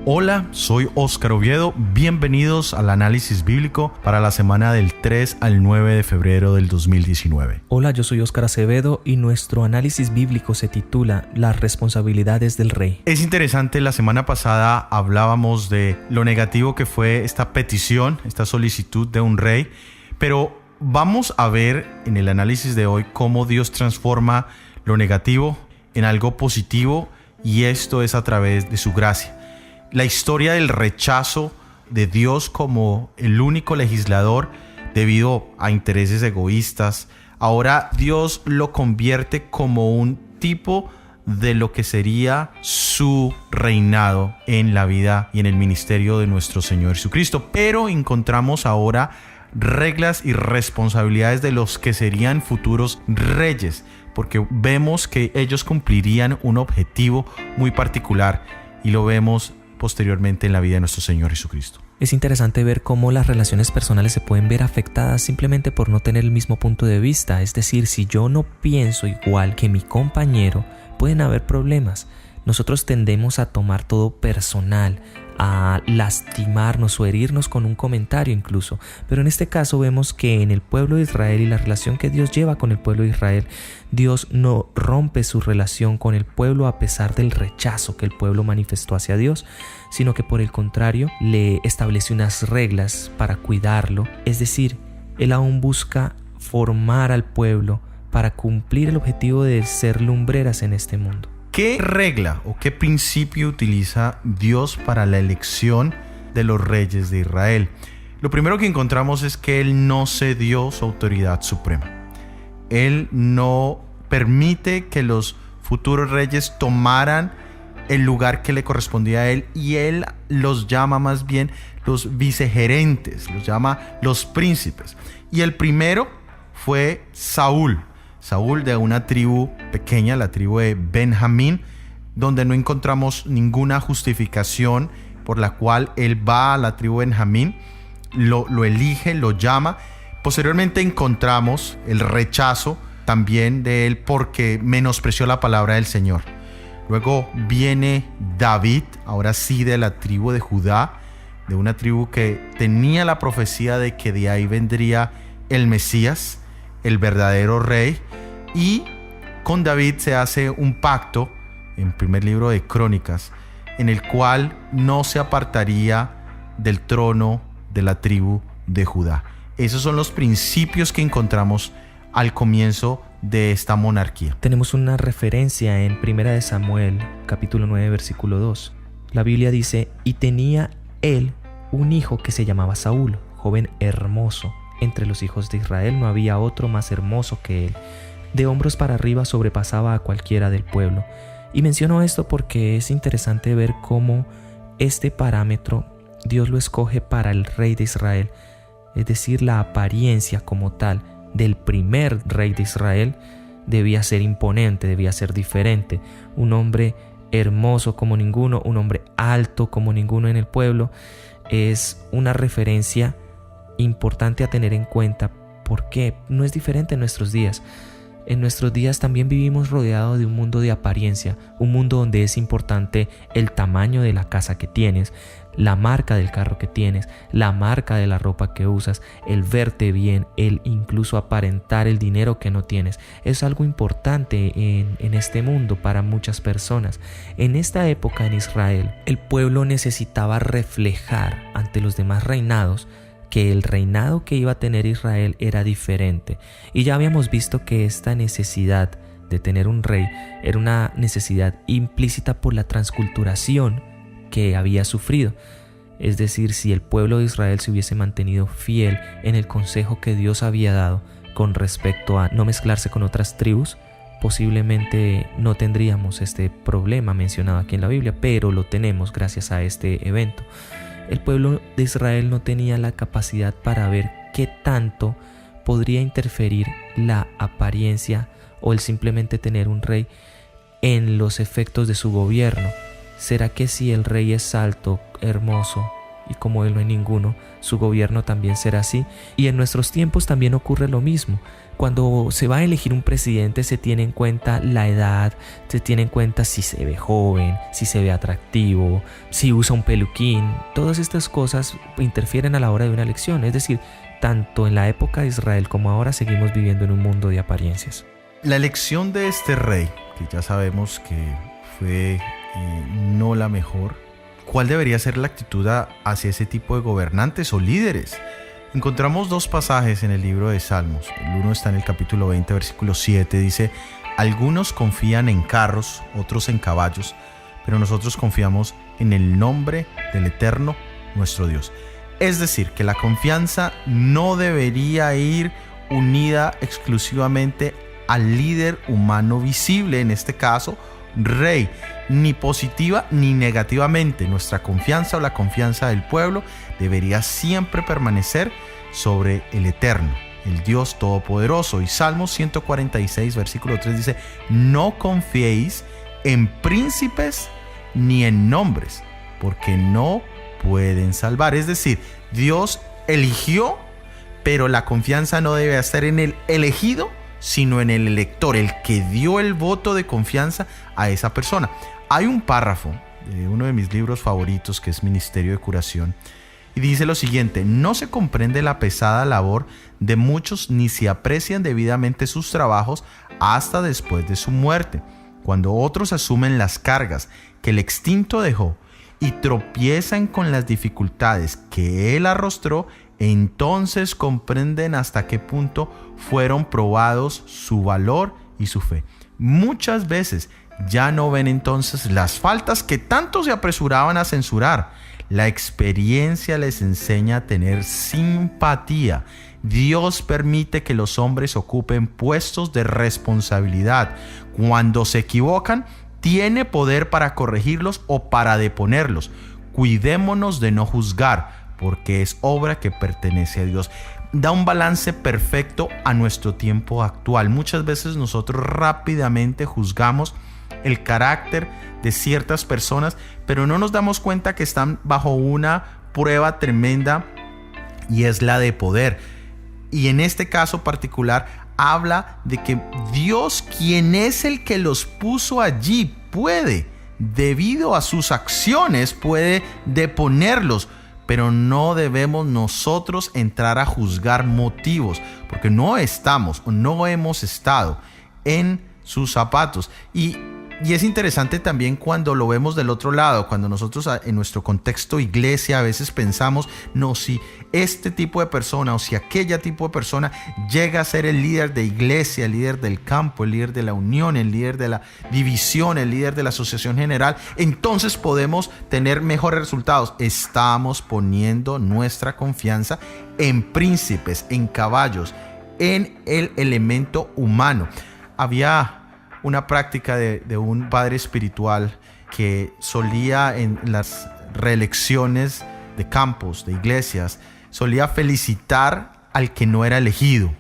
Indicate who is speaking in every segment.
Speaker 1: Hola, soy Óscar Oviedo, bienvenidos al análisis bíblico para la semana del 3 al 9 de febrero del 2019.
Speaker 2: Hola, yo soy Óscar Acevedo y nuestro análisis bíblico se titula Las responsabilidades del rey.
Speaker 1: Es interesante, la semana pasada hablábamos de lo negativo que fue esta petición, esta solicitud de un rey, pero vamos a ver en el análisis de hoy cómo Dios transforma lo negativo en algo positivo, y esto es a través de su gracia. La historia del rechazo de Dios como el único legislador debido a intereses egoístas, ahora Dios lo convierte como un tipo de lo que sería su reinado en la vida y en el ministerio de nuestro Señor Jesucristo. Pero encontramos ahora reglas y responsabilidades de los que serían futuros reyes, porque vemos que ellos cumplirían un objetivo muy particular y lo vemos posteriormente en la vida de nuestro Señor Jesucristo.
Speaker 2: Es interesante ver cómo las relaciones personales se pueden ver afectadas simplemente por no tener el mismo punto de vista. Es decir, si yo no pienso igual que mi compañero, pueden haber problemas. Nosotros tendemos a tomar todo personal, a lastimarnos o herirnos con un comentario incluso. Pero en este caso vemos que en el pueblo de Israel y la relación que Dios lleva con el pueblo de Israel, Dios no rompe su relación con el pueblo a pesar del rechazo que el pueblo manifestó hacia Dios, sino que por el contrario le establece unas reglas para cuidarlo. Es decir, Él aún busca formar al pueblo para cumplir el objetivo de ser lumbreras en este mundo.
Speaker 1: ¿Qué regla o qué principio utiliza Dios para la elección de los reyes de Israel? Lo primero que encontramos es que Él no cedió su autoridad suprema. Él no permite que los futuros reyes tomaran el lugar que le correspondía a Él, y Él los llama más bien los vicegerentes, los llama los príncipes. Y el primero fue Saúl de una tribu pequeña, la tribu de Benjamín, donde no encontramos ninguna justificación por la cual él va a la tribu de Benjamín, lo elige, lo llama. Posteriormente encontramos el rechazo también de él porque menospreció la palabra del Señor. Luego viene David, ahora sí de la tribu de Judá, de una tribu que tenía la profecía de que de ahí vendría el Mesías, el verdadero rey. Y con David se hace un pacto en el primer libro de Crónicas, en el cual no se apartaría del trono de la tribu de Judá. Esos son los principios que encontramos al comienzo de esta monarquía.
Speaker 2: Tenemos una referencia en 1 Samuel, capítulo 9, versículo 2. La Biblia dice: y tenía él un hijo que se llamaba Saúl, joven hermoso. Entre los hijos de Israel no había otro más hermoso que él. De hombros para arriba sobrepasaba a cualquiera del pueblo. Y menciono esto porque es interesante ver cómo este parámetro Dios lo escoge para el rey de Israel. Es decir, la apariencia como tal del primer rey de Israel debía ser imponente, debía ser diferente. Un hombre hermoso como ninguno, un hombre alto como ninguno en el pueblo. Es una referencia importante a tener en cuenta, porque no es diferente en nuestros días. En nuestros días también vivimos rodeados de un mundo de apariencia, un mundo donde es importante el tamaño de la casa que tienes, la marca del carro que tienes, la marca de la ropa que usas, el verte bien, el incluso aparentar el dinero que no tienes. Es algo importante en este mundo para muchas personas. En esta época en Israel, el pueblo necesitaba reflejar ante los demás reinados que el reinado que iba a tener Israel era diferente. Y ya habíamos visto que esta necesidad de tener un rey era una necesidad implícita por la transculturación que había sufrido. Es decir, si el pueblo de Israel se hubiese mantenido fiel en el consejo que Dios había dado con respecto a no mezclarse con otras tribus, posiblemente no tendríamos este problema mencionado aquí en la Biblia, pero lo tenemos gracias a este evento. El pueblo de Israel no tenía la capacidad para ver qué tanto podría interferir la apariencia o el simplemente tener un rey en los efectos de su gobierno. ¿Será que si el rey es alto, hermoso, y como Él no hay ninguno, su gobierno también será así. Y en nuestros tiempos también ocurre lo mismo. Cuando se va a elegir un presidente se tiene en cuenta la edad, se tiene en cuenta si se ve joven, si se ve atractivo, si usa un peluquín. Todas estas cosas interfieren a la hora de una elección. Es decir, tanto en la época de Israel como ahora seguimos viviendo en un mundo de apariencias.
Speaker 1: La elección de este rey, que ya sabemos que fue no la mejor, ¿cuál debería ser la actitud hacia ese tipo de gobernantes o líderes? Encontramos dos pasajes en el libro de Salmos. El uno está en el capítulo 20, versículo 7. Dice: algunos confían en carros, otros en caballos, pero nosotros confiamos en el nombre del Eterno, nuestro Dios. Es decir, que la confianza no debería ir unida exclusivamente al líder humano visible, en este caso, rey, ni positiva ni negativamente. Nuestra confianza o la confianza del pueblo debería siempre permanecer sobre el Eterno, el Dios Todopoderoso. Y Salmos 146, versículo 3 dice: no confiéis en príncipes ni en nombres, porque no pueden salvar. Es decir, Dios eligió, pero la confianza no debe estar en el elegido, sino en el elector, el que dio el voto de confianza a esa persona. Hay un párrafo de uno de mis libros favoritos, que es Ministerio de Curación, y dice lo siguiente: no se comprende la pesada labor de muchos, ni se aprecian debidamente sus trabajos hasta después de su muerte, cuando otros asumen las cargas que el extinto dejó y tropiezan con las dificultades que él arrostró. Entonces comprenden hasta qué punto fueron probados su valor y su fe. Muchas veces ya no ven entonces las faltas que tanto se apresuraban a censurar. La experiencia les enseña a tener simpatía. Dios permite que los hombres ocupen puestos de responsabilidad. Cuando se equivocan, tiene poder para corregirlos o para deponerlos. Cuidémonos de no juzgar, porque es obra que pertenece a Dios. Da un balance perfecto a nuestro tiempo actual. Muchas veces nosotros rápidamente juzgamos el carácter de ciertas personas, pero no nos damos cuenta que están bajo una prueba tremenda, y es la de poder. Y en este caso particular habla de que Dios, quien es el que los puso allí, puede, debido a sus acciones, puede deponerlos. Pero no debemos nosotros entrar a juzgar motivos, porque no estamos o no hemos estado en sus zapatos. Y es interesante también cuando lo vemos del otro lado, cuando nosotros en nuestro contexto iglesia a veces pensamos: no, si este tipo de persona o si aquella tipo de persona llega a ser el líder de iglesia, el líder del campo, el líder de la unión, el líder de la división, el líder de la asociación general, entonces podemos tener mejores resultados. Estamos poniendo nuestra confianza en príncipes, en caballos, en el elemento humano. Había una práctica de un padre espiritual que solía, en las reelecciones de campos, de iglesias, solía felicitar al que no era elegido,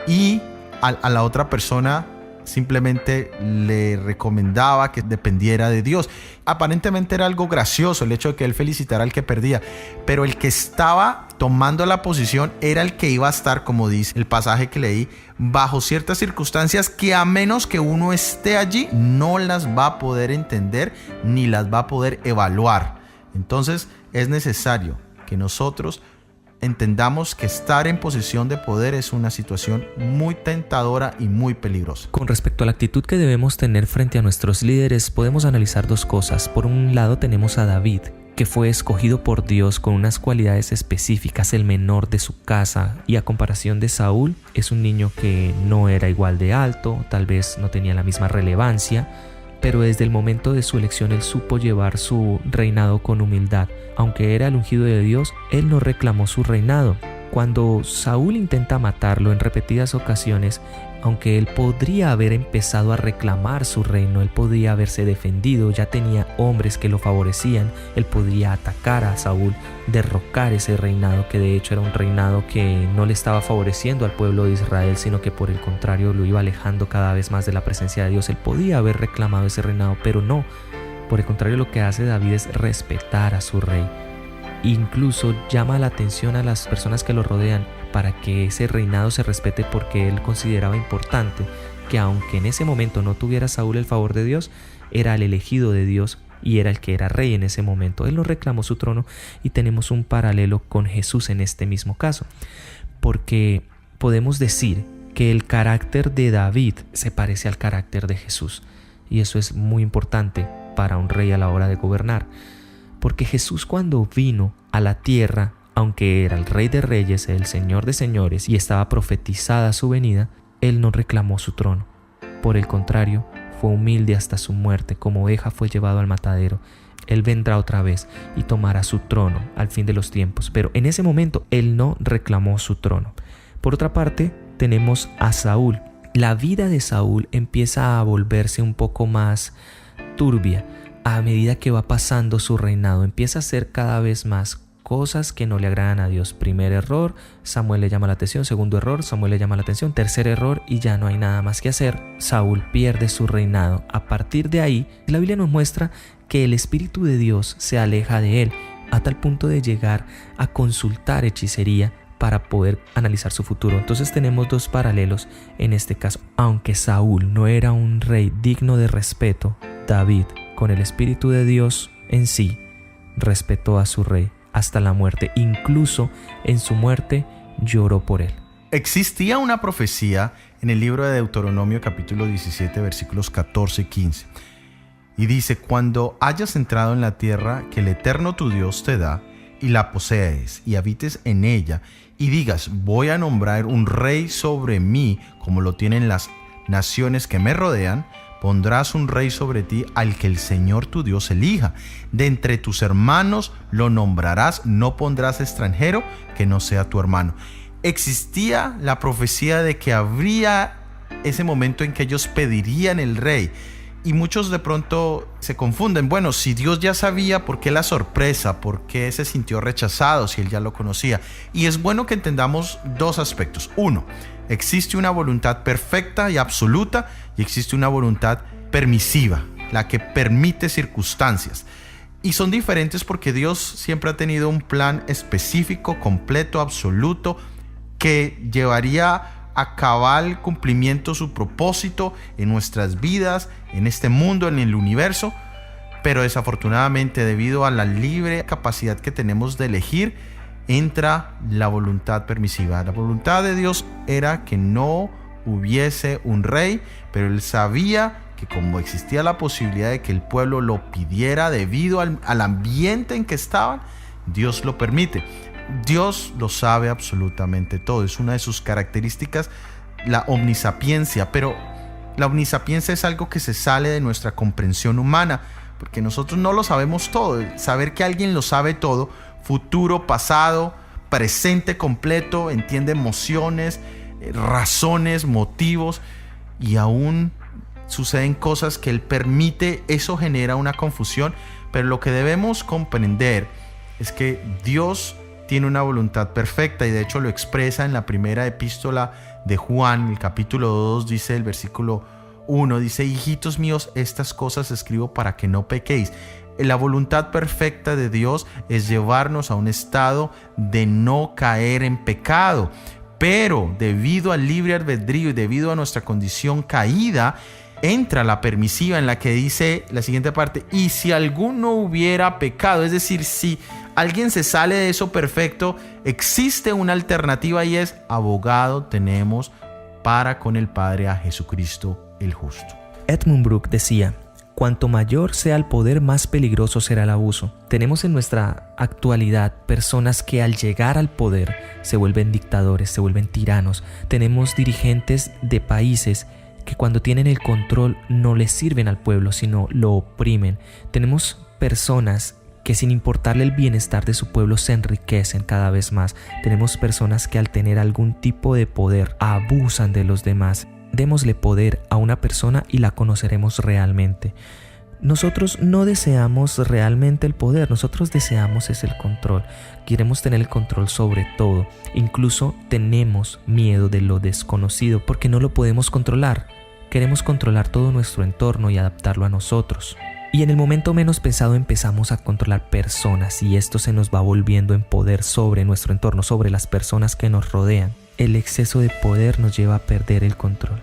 Speaker 1: y a la otra persona simplemente le recomendaba que dependiera de Dios. Aparentemente era algo gracioso el hecho de que él felicitara al que perdía, pero el que estaba tomando la posición era el que iba a estar, como dice el pasaje que leí, bajo ciertas circunstancias que, a menos que uno esté allí, no las va a poder entender ni las va a poder evaluar. Entonces es necesario que nosotros entendamos que estar en posición de poder es una situación muy tentadora y muy peligrosa.
Speaker 2: Con respecto a la actitud que debemos tener frente a nuestros líderes, podemos analizar dos cosas. Por un lado tenemos a David, que fue escogido por Dios con unas cualidades específicas, el menor de su casa, y a comparación de Saúl, es un niño que no era igual de alto, tal vez no tenía la misma relevancia, pero desde el momento de su elección él supo llevar su reinado con humildad. Aunque era el ungido de Dios, él no reclamó su reinado. Cuando Saúl intenta matarlo en repetidas ocasiones, aunque él podría haber empezado a reclamar su reino, él podría haberse defendido, ya tenía hombres que lo favorecían, él podría atacar a Saúl, derrocar ese reinado, que de hecho era un reinado que no le estaba favoreciendo al pueblo de Israel, sino que por el contrario lo iba alejando cada vez más de la presencia de Dios. Él podía haber reclamado ese reinado, pero no. Por el contrario, lo que hace David es respetar a su rey. incluso llama la atención a las personas que lo rodean para que ese reinado se respete, porque él consideraba importante que aunque en ese momento no tuviera Saúl el favor de Dios, era el elegido de Dios y era el que era rey en ese momento. Él no reclamó su trono, y tenemos un paralelo con Jesús en este mismo caso, porque podemos decir que el carácter de David se parece al carácter de Jesús, y eso es muy importante para un rey a la hora de gobernar, porque Jesús, cuando vino a la tierra, aunque era el Rey de Reyes, el Señor de Señores, y estaba profetizada su venida, él no reclamó su trono. Por el contrario, fue humilde hasta su muerte, como oveja fue llevado al matadero. Él vendrá otra vez y tomará su trono al fin de los tiempos, pero en ese momento él no reclamó su trono. Por otra parte, tenemos a Saúl. La vida de Saúl empieza a volverse un poco más turbia a medida que va pasando su reinado. Empieza a hacer cada vez más cosas que no le agradan a Dios. Primer error, Samuel le llama la atención. Segundo error, Samuel le llama la atención. Tercer error, y ya no hay nada más que hacer. Saúl pierde su reinado. A partir de ahí, la Biblia nos muestra que el Espíritu de Dios se aleja de él, a tal punto de llegar a consultar hechicería para poder analizar su futuro. Entonces tenemos dos paralelos en este caso. Aunque Saúl no era un rey digno de respeto, David, con el Espíritu de Dios en sí, respetó a su rey hasta la muerte. Incluso en su muerte lloró por él.
Speaker 1: Existía una profecía en el libro de Deuteronomio capítulo 17 versículos 14 y 15. Y dice: cuando hayas entrado en la tierra que el Eterno tu Dios te da, y la posees, y habites en ella, y digas: voy a nombrar un rey sobre mí, como lo tienen las naciones que me rodean, pondrás un rey sobre ti al que el Señor tu Dios elija. De entre tus hermanos lo nombrarás, no pondrás extranjero que no sea tu hermano. Existía la profecía de que habría ese momento en que ellos pedirían el rey. Y muchos de pronto se confunden. Bueno, si Dios ya sabía, ¿por qué la sorpresa? ¿Por qué se sintió rechazado si él ya lo conocía? Y es bueno que entendamos dos aspectos. Uno, existe una voluntad perfecta y absoluta, y existe una voluntad permisiva, la que permite circunstancias. Y son diferentes porque Dios siempre ha tenido un plan específico, completo, absoluto, que llevaría a cabal cumplimiento su propósito en nuestras vidas, en este mundo, en el universo. Pero desafortunadamente, debido a la libre capacidad que tenemos de elegir, entra la voluntad permisiva. La voluntad de Dios era que no hubiese un rey, pero él sabía que como existía la posibilidad de que el pueblo lo pidiera debido al ambiente en que estaban, Dios lo permite. Dios lo sabe absolutamente todo. Es una de sus características, la omnisapiencia. Pero la omnisapiencia es algo que se sale de nuestra comprensión humana, porque nosotros no lo sabemos todo. Saber que alguien lo sabe todo, futuro, pasado, presente completo, entiende emociones, razones, motivos, y aún suceden cosas que él permite. Eso genera una confusión. Pero lo que debemos comprender es que Dios tiene una voluntad perfecta, y de hecho lo expresa en la primera epístola de Juan, el capítulo 2, dice el versículo 1, dice: hijitos míos, estas cosas escribo para que no pequéis. La voluntad perfecta de Dios es llevarnos a un estado de no caer en pecado, pero debido al libre albedrío y debido a nuestra condición caída, entra la permisiva, en la que dice la siguiente parte: y si alguno hubiera pecado, es decir, si alguien se sale de eso perfecto, existe una alternativa, y es: abogado tenemos para con el Padre, a Jesucristo el justo.
Speaker 2: Edmund Brooke decía: cuanto mayor sea el poder, más peligroso será el abuso. Tenemos en nuestra actualidad personas que al llegar al poder se vuelven dictadores, se vuelven tiranos. Tenemos dirigentes de países que cuando tienen el control no les sirven al pueblo, sino lo oprimen. Tenemos personas que, sin importarle el bienestar de su pueblo, se enriquecen cada vez más. Tenemos personas que, al tener algún tipo de poder, abusan de los demás. Démosle poder a una persona y la conoceremos realmente. Nosotros no deseamos realmente el poder, nosotros deseamos es el control. Queremos tener el control sobre todo. Incluso tenemos miedo de lo desconocido porque no lo podemos controlar. Queremos controlar todo nuestro entorno y adaptarlo a nosotros. Y en el momento menos pensado empezamos a controlar personas y esto se nos va volviendo en poder sobre nuestro entorno, sobre las personas que nos rodean. El exceso de poder nos lleva a perder el control.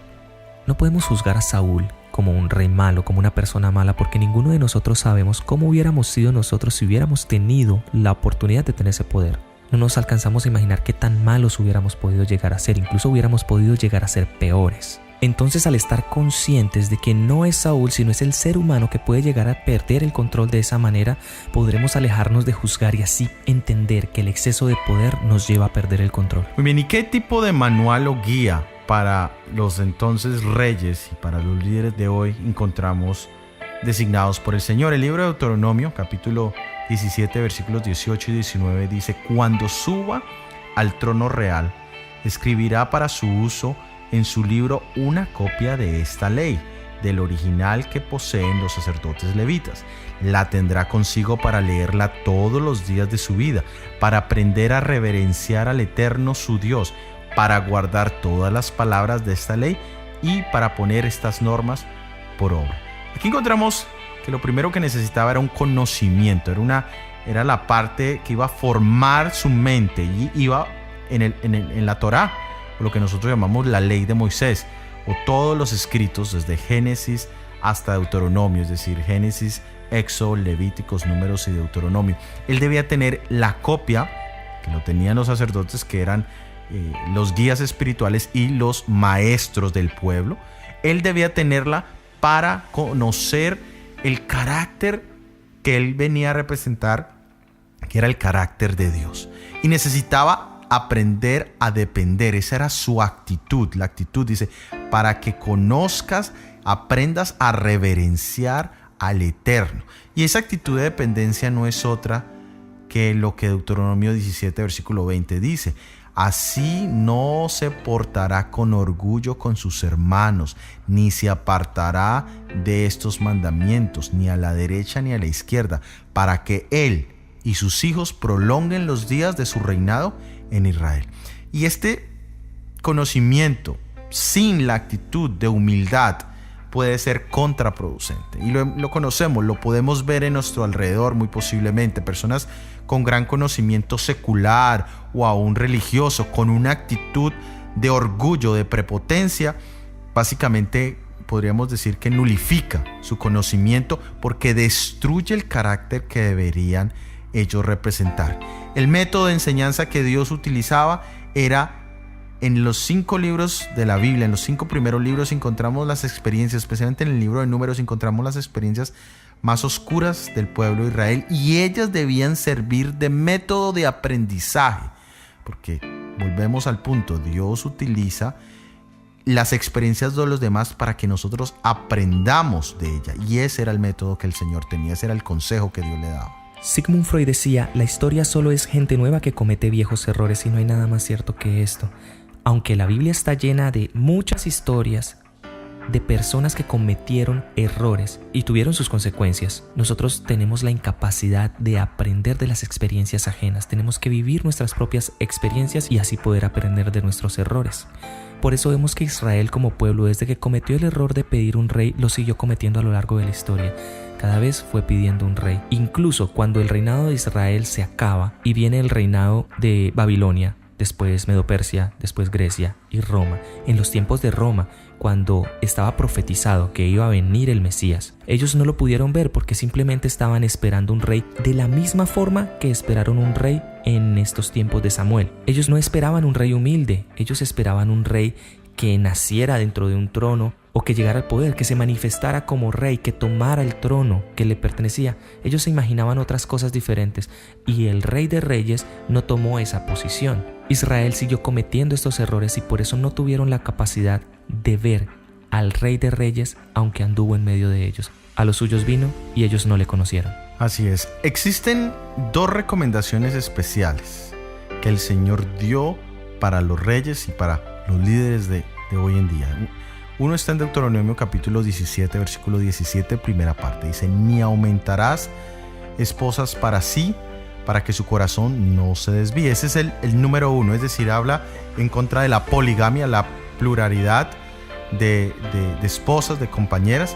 Speaker 2: No podemos juzgar a Saúl como un rey malo, como una persona mala, porque ninguno de nosotros sabemos cómo hubiéramos sido nosotros si hubiéramos tenido la oportunidad de tener ese poder. No nos alcanzamos a imaginar qué tan malos hubiéramos podido llegar a ser, incluso hubiéramos podido llegar a ser peores. Entonces, al estar conscientes de que no es Saúl, sino es el ser humano que puede llegar a perder el control de esa manera, podremos alejarnos de juzgar y así entender que el exceso de poder nos lleva a perder el control.
Speaker 1: Muy bien, ¿y qué tipo de manual o guía para los entonces reyes y para los líderes de hoy encontramos designados por el Señor? El libro de Deuteronomio, capítulo 17, versículos 18 y 19 dice: cuando suba al trono real, escribirá para su uso en su libro una copia de esta ley, del original que poseen los sacerdotes levitas. La tendrá consigo para leerla todos los días de su vida, para aprender a reverenciar al Eterno su Dios, para guardar todas las palabras de esta ley y para poner estas normas por obra. Aquí encontramos que lo primero que necesitaba era un conocimiento, era la parte que iba a formar su mente y iba en la Torá, o lo que nosotros llamamos la ley de Moisés, o todos los escritos desde Génesis hasta Deuteronomio, es decir, Génesis, Éxodo, Levíticos, Números y Deuteronomio. Él debía tener la copia, que lo tenían los sacerdotes, que eran los guías espirituales y los maestros del pueblo. Él debía tenerla para conocer el carácter que él venía a representar, que era el carácter de Dios. Y necesitaba aprender a depender. Esa era su actitud. La actitud dice: para que conozcas, aprendas a reverenciar al Eterno. Y esa actitud de dependencia no es otra que lo que Deuteronomio 17, versículo 20 dice: así no se portará con orgullo con sus hermanos, ni se apartará de estos mandamientos, ni a la derecha ni a la izquierda, para que él y sus hijos prolonguen los días de su reinado en Israel. Y este conocimiento sin la actitud de humildad puede ser contraproducente. Y lo conocemos, lo podemos ver en nuestro alrededor muy posiblemente. Personas con gran conocimiento secular o aún religioso, con una actitud de orgullo, de prepotencia, básicamente podríamos decir que nulifica su conocimiento porque destruye el carácter que deberían ellos representar. El método de enseñanza que Dios utilizaba era: en los 5 libros de la Biblia, en los 5 primeros libros encontramos las experiencias, especialmente en el libro de Números encontramos las experiencias más oscuras del pueblo de Israel, y ellas debían servir de método de aprendizaje, porque volvemos al punto, Dios utiliza las experiencias de los demás para que nosotros aprendamos de ella, y ese era el método que el Señor tenía, ese era el consejo que Dios le daba.
Speaker 2: Sigmund Freud decía: la historia solo es gente nueva que comete viejos errores, y no hay nada más cierto que esto. Aunque la Biblia está llena de muchas historias de personas que cometieron errores y tuvieron sus consecuencias, nosotros tenemos la incapacidad de aprender de las experiencias ajenas. Tenemos que vivir nuestras propias experiencias y así poder aprender de nuestros errores. Por eso vemos que Israel como pueblo, desde que cometió el error de pedir un rey, lo siguió cometiendo a lo largo de la historia. Cada vez fue pidiendo un rey. Incluso cuando el reinado de Israel se acaba y viene el reinado de Babilonia, después Medo-Persia, después Grecia y Roma. En los tiempos de Roma, cuando estaba profetizado que iba a venir el Mesías, ellos no lo pudieron ver porque simplemente estaban esperando un rey de la misma forma que esperaron un rey en estos tiempos de Samuel. Ellos no esperaban un rey humilde, ellos esperaban un rey que naciera dentro de un trono o que llegara al poder, que se manifestara como rey, que tomara el trono que le pertenecía. Ellos se imaginaban otras cosas diferentes y el Rey de Reyes no tomó esa posición. Israel siguió cometiendo estos errores y por eso no tuvieron la capacidad de ver al Rey de Reyes, aunque anduvo en medio de ellos. A los suyos vino y ellos no le conocieron.
Speaker 1: Así es. Existen 2 recomendaciones especiales que el Señor dio para los reyes y para los líderes de hoy en día. Uno está en Deuteronomio capítulo 17, versículo 17, primera parte. Dice: ni aumentarás esposas para sí, para que su corazón no se desvíe. Ese es el número 1, es decir, habla en contra de la poligamia, la pluralidad de esposas, de compañeras.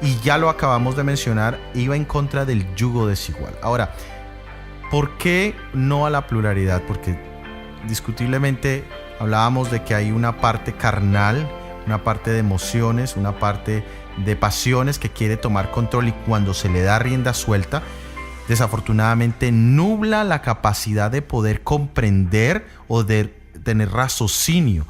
Speaker 1: y ya lo acabamos de mencionar, iba en contra del yugo desigual. Ahora, ¿por qué no a la pluralidad? Porque discutiblemente hablábamos de que hay una parte carnal, una parte de emociones, una parte de pasiones que quiere tomar control, y cuando se le da rienda suelta, desafortunadamente nubla la capacidad de poder comprender o de tener raciocinio.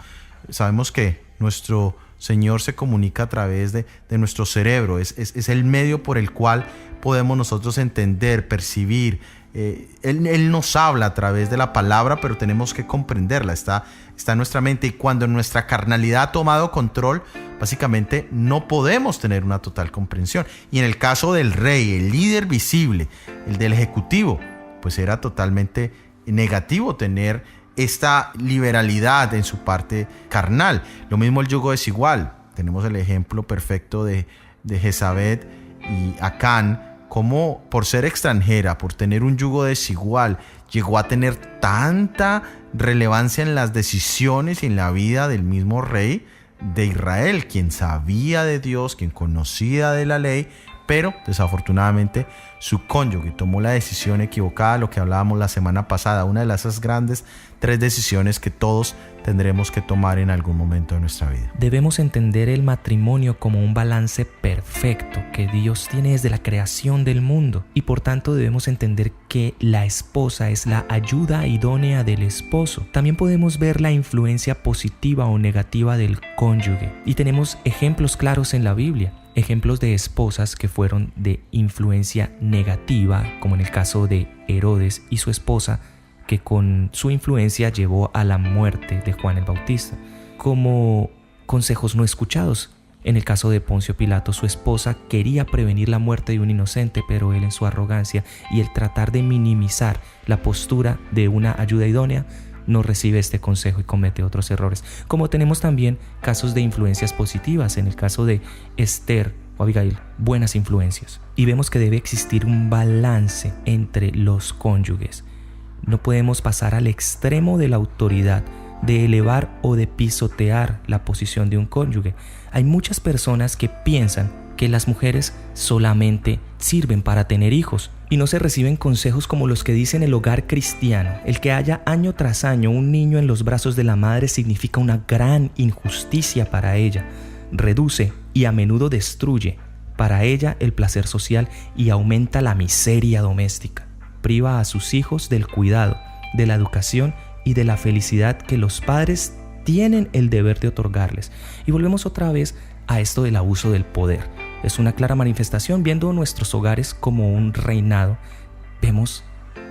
Speaker 1: Sabemos que nuestro Señor se comunica a través de nuestro cerebro, es el medio por el cual podemos nosotros entender, percibir. Él nos habla a través de la palabra, pero tenemos que comprenderla, está en nuestra mente, y cuando nuestra carnalidad ha tomado control, básicamente no podemos tener una total comprensión. Y en el caso del rey, el líder visible, el del ejecutivo, pues era totalmente negativo tener esta liberalidad en su parte carnal. Lo mismo el yugo desigual. Tenemos el ejemplo perfecto de Jezabel y Acán, cómo por ser extranjera, por tener un yugo desigual, llegó a tener tanta relevancia en las decisiones y en la vida del mismo rey de Israel, quien sabía de Dios, quien conocía de la ley, pero desafortunadamente su cónyuge tomó la decisión equivocada, lo que hablábamos la semana pasada, una de esas grandes 3 decisiones que todos tendremos que tomar en algún momento de nuestra vida.
Speaker 2: Debemos entender el matrimonio como un balance perfecto que Dios tiene desde la creación del mundo, y por tanto debemos entender que la esposa es la ayuda idónea del esposo. También podemos ver la influencia positiva o negativa del cónyuge, y tenemos ejemplos claros en la Biblia. Ejemplos de esposas que fueron de influencia negativa, como en el caso de Herodes y su esposa, que con su influencia llevó a la muerte de Juan el Bautista. Como consejos no escuchados, en el caso de Poncio Pilato, su esposa quería prevenir la muerte de un inocente, pero él, en su arrogancia y el tratar de minimizar la postura de una ayuda idónea, no recibe este consejo y comete otros errores. Como tenemos también casos de influencias positivas, en el caso de Esther o Abigail, buenas influencias. Y vemos que debe existir un balance entre los cónyuges. No podemos pasar al extremo de la autoridad, de elevar o de pisotear la posición de un cónyuge. Hay muchas personas que piensan que las mujeres solamente sirven para tener hijos y no se reciben consejos como los que dicen el hogar cristiano. El que haya año tras año un niño en los brazos de la madre significa una gran injusticia para ella. Reduce y a menudo destruye para ella el placer social y aumenta la miseria doméstica. Priva a sus hijos del cuidado, de la educación y de la felicidad que los padres tienen el deber de otorgarles. Y volvemos otra vez a esto del abuso del poder. Es una clara manifestación, viendo nuestros hogares como un reinado. Vemos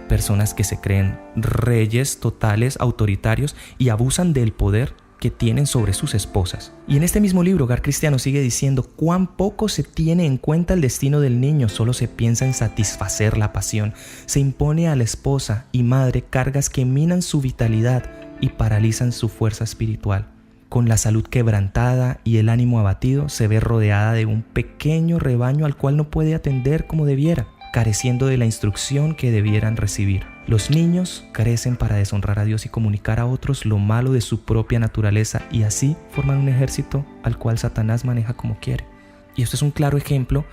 Speaker 2: personas que se creen reyes totales, autoritarios, y abusan del poder que tienen sobre sus esposas. Y en este mismo libro, Hogar Cristiano sigue diciendo cuán poco se tiene en cuenta el destino del niño, solo se piensa en satisfacer la pasión. Se impone a la esposa y madre cargas que minan su vitalidad y paralizan su fuerza espiritual. Con la salud quebrantada y el ánimo abatido, se ve rodeada de un pequeño rebaño al cual no puede atender como debiera, careciendo de la instrucción que debieran recibir. Los niños crecen para deshonrar a Dios y comunicar a otros lo malo de su propia naturaleza, y así forman un ejército al cual Satanás maneja como quiere. Y esto es un claro ejemplo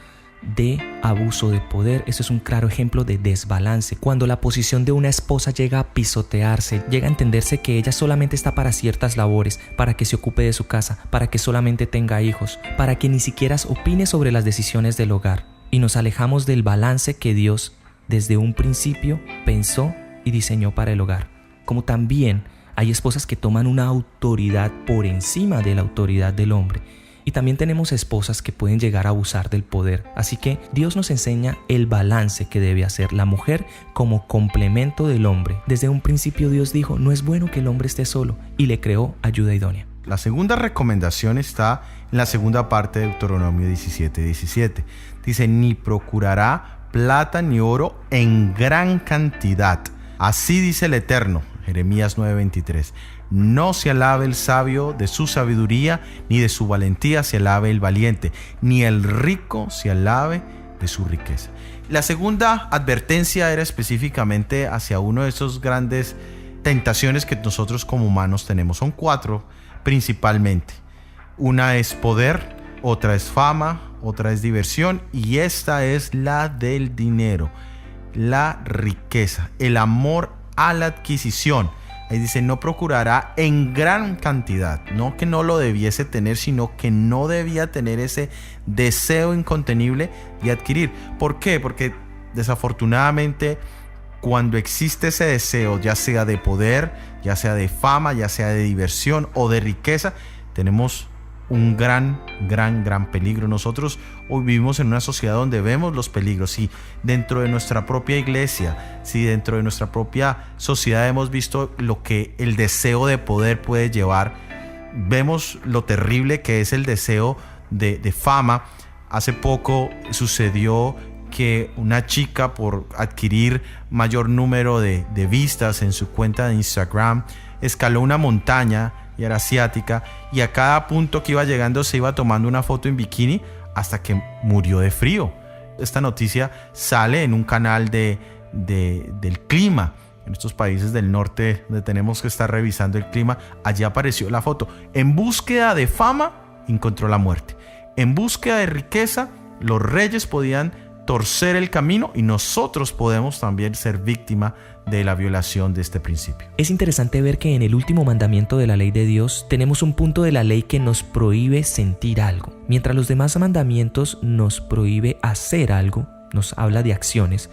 Speaker 2: de abuso de poder. Eso es un claro ejemplo de desbalance. Cuando la posición de una esposa llega a pisotearse, llega a entenderse que ella solamente está para ciertas labores, para que se ocupe de su casa, para que solamente tenga hijos, para que ni siquiera opine sobre las decisiones del hogar, y nos alejamos del balance que Dios desde un principio pensó y diseñó para el hogar. Como también hay esposas que toman una autoridad por encima de la autoridad del hombre. Y también tenemos esposas que pueden llegar a abusar del poder. Así que Dios nos enseña el balance que debe hacer la mujer como complemento del hombre. Desde un principio Dios dijo, no es bueno que el hombre esté solo, y le creó ayuda idónea.
Speaker 1: La segunda recomendación está en la segunda parte de Deuteronomio 17:17. Dice, ni procurará plata ni oro en gran cantidad. Así dice el Eterno. Jeremías 9:23. No se alabe el sabio de su sabiduría, ni de su valentía se alabe el valiente, ni el rico se alabe de su riqueza. La segunda advertencia era específicamente hacia uno de esos grandes tentaciones que nosotros como humanos tenemos. Son 4 principalmente. Una es poder, otra es fama, otra es diversión y esta es la del dinero, la riqueza, el amor a la adquisición. Ahí dice, no procurará en gran cantidad, no que no lo debiese tener, sino que no debía tener ese deseo incontenible de adquirir. ¿Por qué? Porque desafortunadamente cuando existe ese deseo, ya sea de poder, ya sea de fama, ya sea de diversión o de riqueza, tenemos un gran peligro. Nosotros hoy vivimos en una sociedad donde vemos los peligros. Si dentro de nuestra propia iglesia, si dentro de nuestra propia sociedad hemos visto lo que el deseo de poder puede llevar, vemos lo terrible que es el deseo de fama. Hace poco sucedió que una chica, por adquirir mayor número de vistas en su cuenta de Instagram, escaló una montaña y era asiática, y a cada punto que iba llegando se iba tomando una foto en bikini hasta que murió de frío. Esta noticia sale en un canal del clima. En estos países del norte donde tenemos que estar revisando el clima, allí apareció la foto. En búsqueda de fama, encontró la muerte. En búsqueda de riqueza, los reyes podían torcer el camino y nosotros podemos también ser víctima de la violación de este principio.
Speaker 2: Es interesante ver que en el último mandamiento de la ley de Dios tenemos un punto de la ley que nos prohíbe sentir algo. Mientras los demás mandamientos nos prohíbe hacer algo, nos habla de acciones,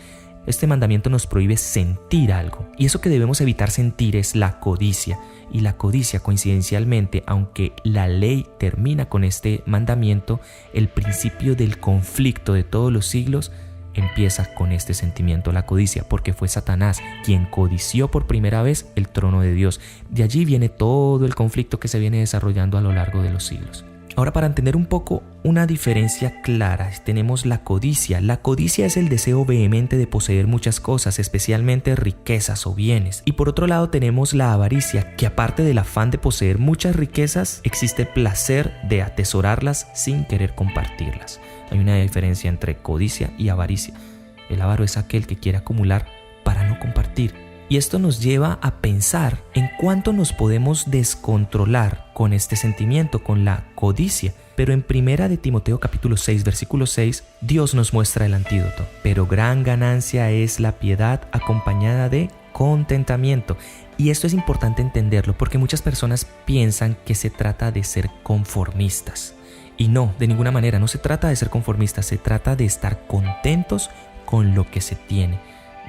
Speaker 2: este mandamiento nos prohíbe sentir algo. Y eso que debemos evitar sentir es la codicia. Y la codicia, coincidencialmente, aunque la ley termina con este mandamiento, el principio del conflicto de todos los siglos empieza con este sentimiento, la codicia, porque fue Satanás quien codició por primera vez el trono de Dios. De allí viene todo el conflicto que se viene desarrollando a lo largo de los siglos. Ahora, para entender un poco una diferencia clara, tenemos la codicia. La codicia es el deseo vehemente de poseer muchas cosas, especialmente riquezas o bienes. Y por otro lado tenemos la avaricia, que aparte del afán de poseer muchas riquezas, existe placer de atesorarlas sin querer compartirlas. Hay una diferencia entre codicia y avaricia. El avaro es aquel que quiere acumular para no compartir. Y esto nos lleva a pensar en cuánto nos podemos descontrolar con este sentimiento, con la codicia. Pero en 1 de Timoteo capítulo 6, versículo 6, Dios nos muestra el antídoto. Pero gran ganancia es la piedad acompañada de contentamiento. Y esto es importante entenderlo porque muchas personas piensan que se trata de ser conformistas. Y no, de ninguna manera, no se trata de ser conformistas, se trata de estar contentos con lo que se tiene.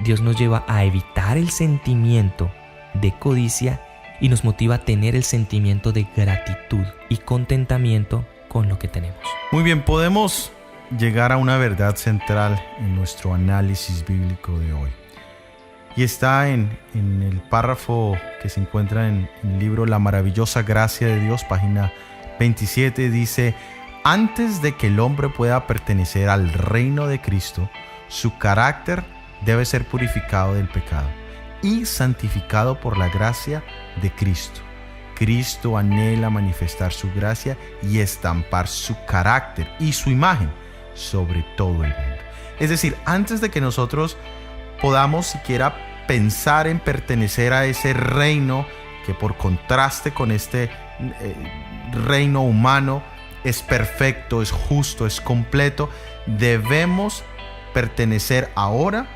Speaker 2: Dios nos lleva a evitar el sentimiento de codicia y nos motiva a tener el sentimiento de gratitud y contentamiento con lo que tenemos.
Speaker 1: Muy bien, podemos llegar a una verdad central en nuestro análisis bíblico de hoy. Y está en el párrafo que se encuentra en el libro La maravillosa gracia de Dios, página 27, dice: antes de que el hombre pueda pertenecer al reino de Cristo, su carácter debe ser purificado del pecado y santificado por la gracia de Cristo. Cristo anhela manifestar su gracia y estampar su carácter y su imagen sobre todo el mundo. Es decir, antes de que nosotros podamos siquiera pensar en pertenecer a ese reino que por contraste con este reino humano es perfecto, es justo, es completo, debemos pertenecer ahora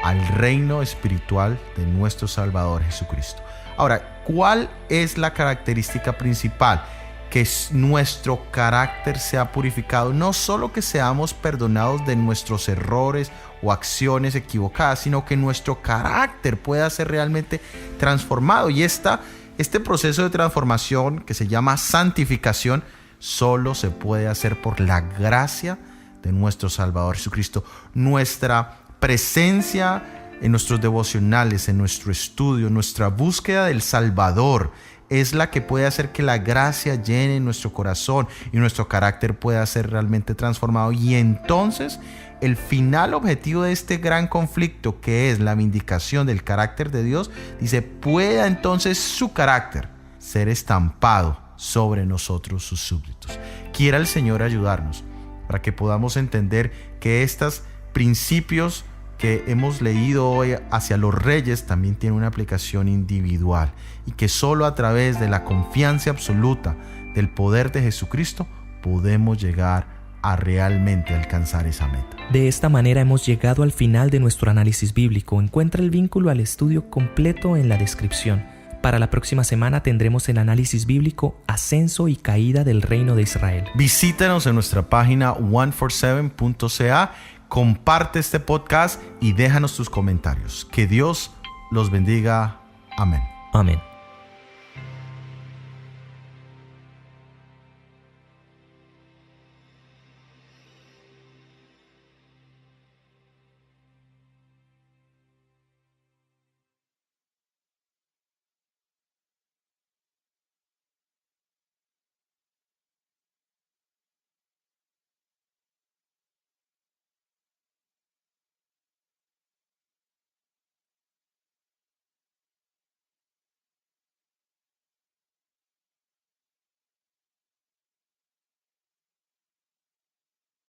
Speaker 1: al reino espiritual de nuestro Salvador Jesucristo. Ahora, ¿cuál es la característica principal? Que nuestro carácter sea purificado, no solo que seamos perdonados de nuestros errores o acciones equivocadas, sino que nuestro carácter pueda ser realmente transformado. Y este proceso de transformación, que se llama santificación, solo se puede hacer por la gracia de nuestro Salvador Jesucristo. Nuestra presencia en nuestros devocionales, en nuestro estudio, nuestra búsqueda del Salvador es la que puede hacer que la gracia llene nuestro corazón y nuestro carácter pueda ser realmente transformado. Y entonces el final objetivo de este gran conflicto, que es la vindicación del carácter de Dios, dice, pueda entonces su carácter ser estampado sobre nosotros, sus súbditos. Quiera el Señor ayudarnos para que podamos entender que estos principios que hemos leído hoy hacia los reyes también tiene una aplicación individual y que solo a través de la confianza absoluta del poder de Jesucristo podemos llegar a realmente alcanzar esa meta.
Speaker 2: De esta manera hemos llegado al final de nuestro análisis bíblico. Encuentra el vínculo al estudio completo en la descripción. Para la próxima semana tendremos el análisis bíblico Ascenso y Caída del Reino de Israel.
Speaker 1: Visítanos en nuestra página 147.ca, comparte este podcast y déjanos tus comentarios. Que Dios los bendiga. Amén.
Speaker 2: Amén.